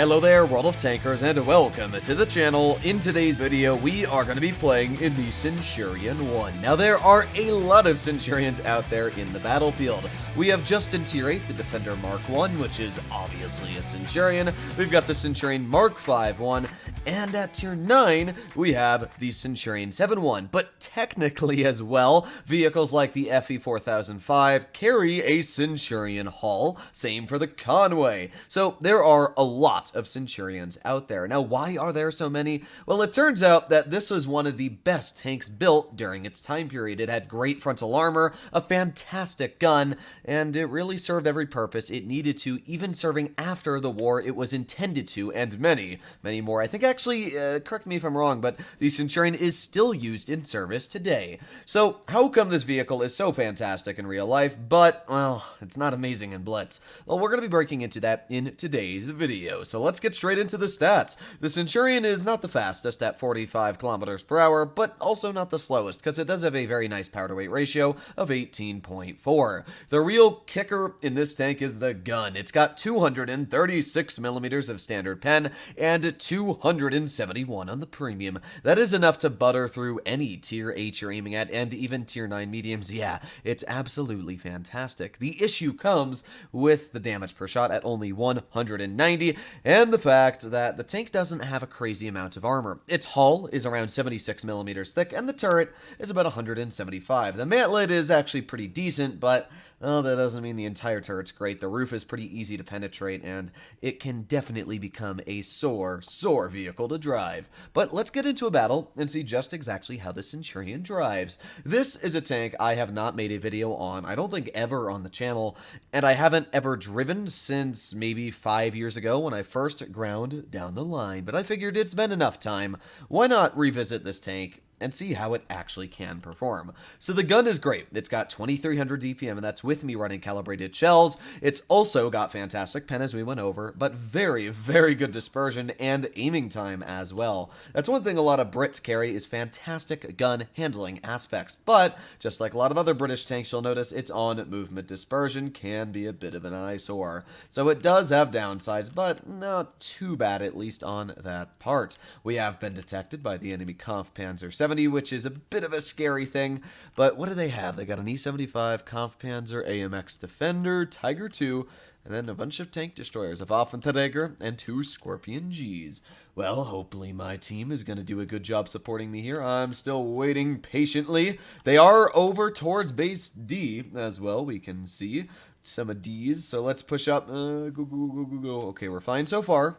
Hello there, World of Tankers, and welcome to the channel. In today's video, we are going to be playing in the Centurion 1. Now, there are a lot of Centurions out there in the battlefield. We have just in Tier 8, the Defender Mark 1, which is obviously a Centurion. We've got the Centurion Mark 5 1, and at Tier 9, we have the Centurion 7 1. But technically as well, vehicles like the FE 4005 carry a Centurion hull. Same for the Conway. So there are a lot of Centurions out there. Now, why are there so many? Well, it turns out that this was one of the best tanks built during its time period. It had great frontal armor, a fantastic gun, and it really served every purpose it needed to, even serving after the war it was intended to, and many, many more. I think actually, correct me if I'm wrong, but the Centurion is still used in service today. So, how come this vehicle is so fantastic in real life, but, well, it's not amazing in Blitz? Well, we're going to be breaking into that in today's video. So let's get straight into the stats. The Centurion is not the fastest at 45 kilometers per hour, but also not the slowest, because it does have a very nice power to weight ratio of 18.4. The real kicker in this tank is the gun. It's got 236 millimeters of standard pen and 271 on the premium. That is enough to butter through any tier 8 you're aiming at, and even tier 9 mediums. Yeah, it's absolutely fantastic. The issue comes with the damage per shot at only 190, and the fact that the tank doesn't have a crazy amount of armor. Its hull is around 76 millimeters thick, and the turret is about 175. The mantlet is actually pretty decent, but well, that doesn't mean the entire turret's great. The roof is pretty easy to penetrate, and it can definitely become a sore vehicle to drive. But let's get into a battle and see just exactly how the Centurion drives. This is a tank I have not made a video on, I don't think ever on the channel, and I haven't ever driven since maybe 5 years ago when I first ground down the line. But I figured it's been enough time. Why not revisit this tank and see how it actually can perform? So the gun is great. It's got 2300 DPM, and that's with me running calibrated shells. It's also got fantastic pen, as we went over, but very, very good dispersion and aiming time as well. That's one thing a lot of Brits carry, is fantastic gun handling aspects, but just like a lot of other British tanks, you'll notice its on-movement dispersion can be a bit of an eyesore. So it does have downsides, but not too bad, at least on that part. We have been detected by the enemy Kampfpanzer 70, which is a bit of a scary thing, but what do they have? They got an E-75, Kampfpanzer, AMX Defender, Tiger II, and then a bunch of tank destroyers, a Waffenträger, and 2 Scorpion Gs. Well, hopefully my team is going to do a good job supporting me here. I'm still waiting patiently. They are over towards base D as well, we can see some of D's, so let's push up. Go. Okay, we're fine so far.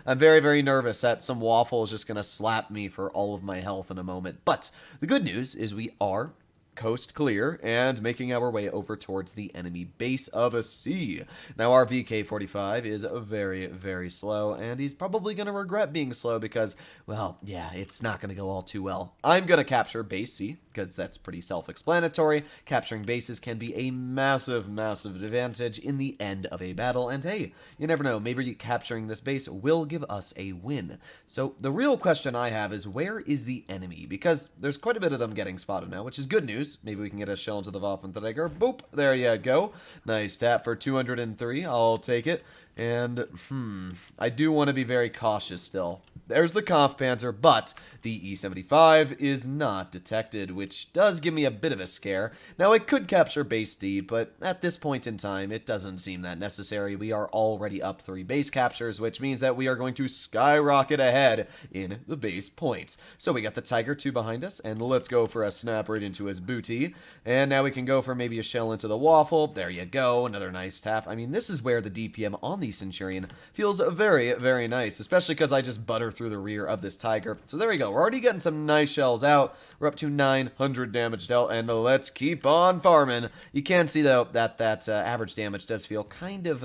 I'm very, very nervous that some waffle is just going to slap me for all of my health in a moment. But the good news is we are coast clear and making our way over towards the enemy base of a C. Now, our VK-45 is very, very slow, and he's probably going to regret being slow because, well, yeah, it's not going to go all too well. I'm going to capture base C, because that's pretty self-explanatory. Capturing bases can be a massive, massive advantage in the end of a battle, and hey, you never know, maybe capturing this base will give us a win. So the real question I have is, where is the enemy? Because there's quite a bit of them getting spotted now, which is good news. Maybe we can get a shell into the Waffenträger. Boop, there you go. Nice tap for 203, I'll take it. And, I do want to be very cautious still. There's the Kampfpanzer, but the E-75 is not detected, which does give me a bit of a scare. Now, I could capture base D, but at this point in time, it doesn't seem that necessary. We are already up 3 base captures, which means that we are going to skyrocket ahead in the base points. So we got the Tiger II behind us, and let's go for a snap right into his booty. And now we can go for maybe a shell into the waffle. There you go, another nice tap. I mean, this is where the DPM on the Centurion feels very, very nice, especially because I just butter through the rear of this Tiger. So there we go. We're already getting some nice shells out. We're up to 900 damage dealt, and let's keep on farming. You can see, though, that average damage does feel kind of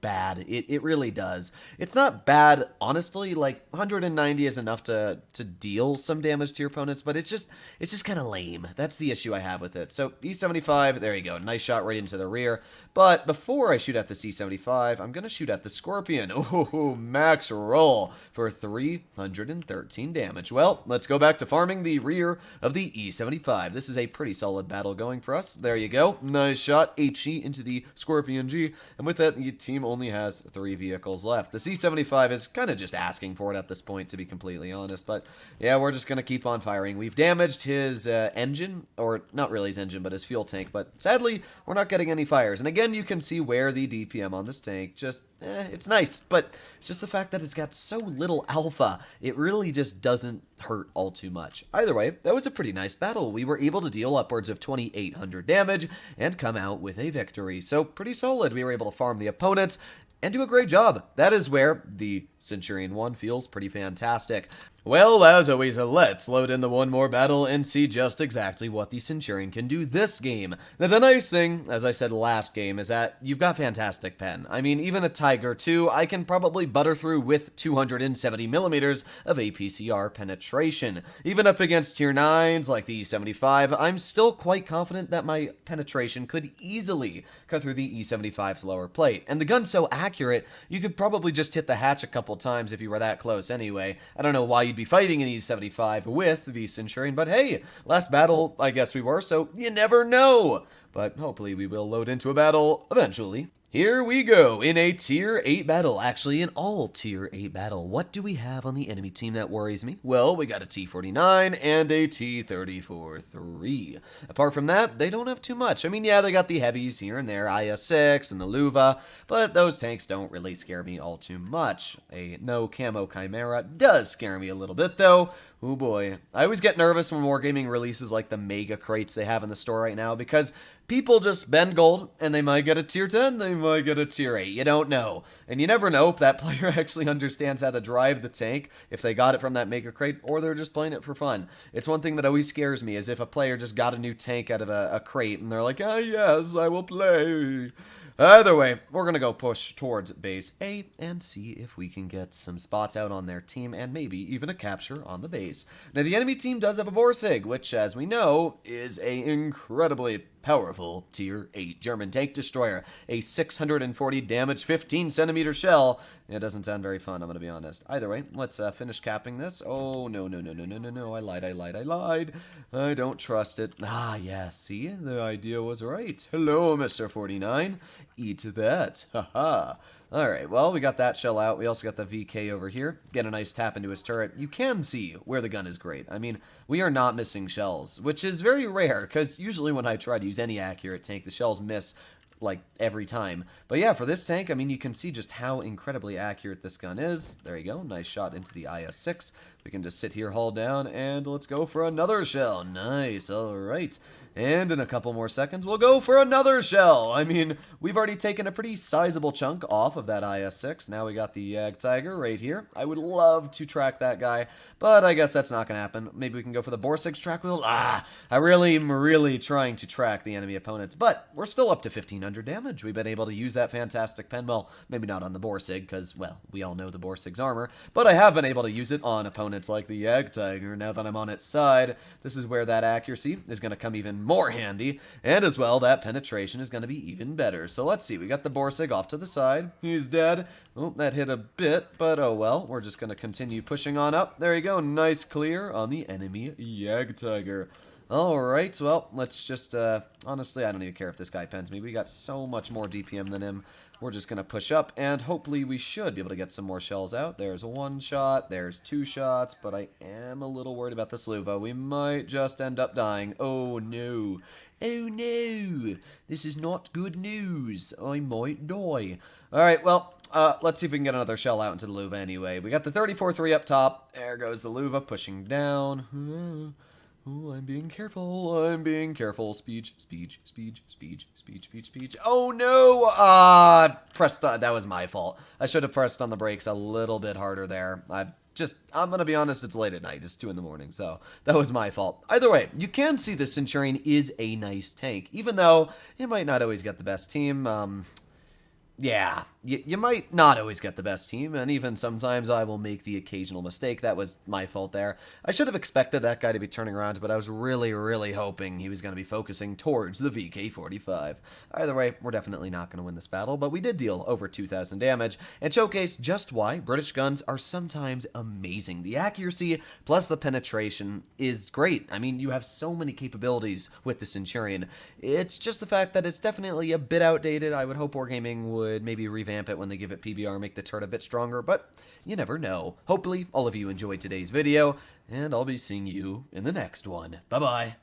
bad. It really does. It's not bad, honestly. Like, 190 is enough to deal some damage to your opponents, but it's just kind of lame. That's the issue I have with it. So, E-75, there you go. Nice shot right into the rear. But before I shoot at the C-75, I'm going to shoot at the Scorpion. Oh, max roll for 313 damage. Well, let's go back to farming the rear of the E75. This is a pretty solid battle going for us. There you go. Nice shot. HE into the Scorpion G. And with that, the team only has 3 vehicles left. The C75 is kind of just asking for it at this point, to be completely honest. But yeah, we're just going to keep on firing. We've damaged his engine, or not really his engine, but his fuel tank. But sadly, we're not getting any fires. And again, you can see where the DPM on this tank just, it's nice. But it's just the fact that it's got so little alpha. It really just doesn't hurt all too much. Either way, that was a pretty nice battle. We were able to deal upwards of 2,800 damage and come out with a victory. So pretty solid. We were able to farm the opponents and do a great job. That is where the Centurion 1 feels pretty fantastic. Well, as always, let's load in the one more battle and see just exactly what the Centurion can do this game. Now, the nice thing, as I said last game, is that you've got fantastic pen. I mean, even a Tiger 2, I can probably butter through with 270 millimeters of APCR penetration. Even up against tier 9s like the E75, I'm still quite confident that my penetration could easily cut through the E75's lower plate. And the gun's so accurate, you could probably just hit the hatch a couple times if you were that close anyway. I don't know why you'd be fighting an E75 with the Centurion, but hey, last battle, I guess we were, so you never know. But hopefully we will load into a battle eventually. Here we go, in a tier 8 battle, actually an all tier 8 battle. What do we have on the enemy team that worries me? Well, we got a T49 and a T34-3. Apart from that, they don't have too much. I mean, yeah, they got the heavies here and there, IS-6 and the Luva, but those tanks don't really scare me all too much. A no camo Chimera does scare me a little bit though. Oh boy, I always get nervous when Wargaming releases like the mega crates they have in the store right now because people just spend gold and they might get a tier 10, they might get a tier 8, you don't know. And you never know if that player actually understands how to drive the tank, if they got it from that mega crate, or they're just playing it for fun. It's one thing that always scares me, is if a player just got a new tank out of a crate and they're like, ah yes, I will play. Either way, we're going to go push towards base A and see if we can get some spots out on their team and maybe even a capture on the base. Now, the enemy team does have a Borsig, which, as we know, is a incredibly powerful tier 8 German tank destroyer. A 640 damage, 15 centimeter shell. It doesn't sound very fun, I'm going to be honest. Either way, let's finish capping this. Oh, no. I lied. I don't trust it. Ah, yes, see? The idea was right. Hello, Mr. 49. Eat that. Haha. Alright, well, we got that shell out. We also got the VK over here. Get a nice tap into his turret. You can see where the gun is great. I mean, we are not missing shells, which is very rare, because usually when I try to use any accurate tank, the shells miss like every time. But yeah, for this tank, I mean, you can see just how incredibly accurate this gun is. There you go. Nice shot into the IS-6. We can just sit here, haul down, and let's go for another shell. Nice. All right. And in a couple more seconds, we'll go for another shell. I mean, we've already taken a pretty sizable chunk off of that IS-6. Now we got the Yag Tiger right here. I would love to track that guy, but I guess that's not going to happen. Maybe we can go for the Borsig's track wheel. I really am really trying to track the enemy opponents, but we're still up to 1,500 damage. We've been able to use that fantastic pen. Well, maybe not on the Borsig, because, well, we all know the Borsig's armor, but I have been able to use it on opponents like the Yag Tiger. Now that I'm on its side, this is where that accuracy is going to come even more handy, and as well, that penetration is going to be even better. So let's see, we got the Borsig off to the side. He's dead. Oh, that hit a bit, but oh well. We're just going to continue pushing on up. There you go, nice clear on the enemy Yag Tiger. Alright, well, let's just, honestly, I don't even care if this guy pens me. We got so much more DPM than him. We're just going to push up, and hopefully we should be able to get some more shells out. There's one shot, there's two shots, but I am a little worried about the Sluva. We might just end up dying. Oh, no. Oh, no. This is not good news. I might die. Alright, well, let's see if we can get another shell out into the Luva anyway. We got the 34-3 up top. There goes the Luva pushing down. Oh, I'm being careful. I'm being careful. Speech. Oh, no! Pressed on. That was my fault. I should have pressed on the brakes a little bit harder there. I'm going to be honest, it's late at night. It's 2 in the morning, so that was my fault. Either way, you can see the Centurion is a nice tank, even though it might not always get the best team. Yeah, you might not always get the best team, and even sometimes I will make the occasional mistake. That was my fault there. I should have expected that guy to be turning around, but I was really hoping he was going to be focusing towards the VK-45. Either way, we're definitely not going to win this battle, but we did deal over 2,000 damage, and showcase just why British guns are sometimes amazing. The accuracy plus the penetration is great. I mean, you have so many capabilities with the Centurion. It's just the fact that it's definitely a bit outdated. I would hope Wargaming would maybe revamp it when they give it PBR, make the turret a bit stronger, but you never know. Hopefully, all of you enjoyed today's video, and I'll be seeing you in the next one. Bye-bye.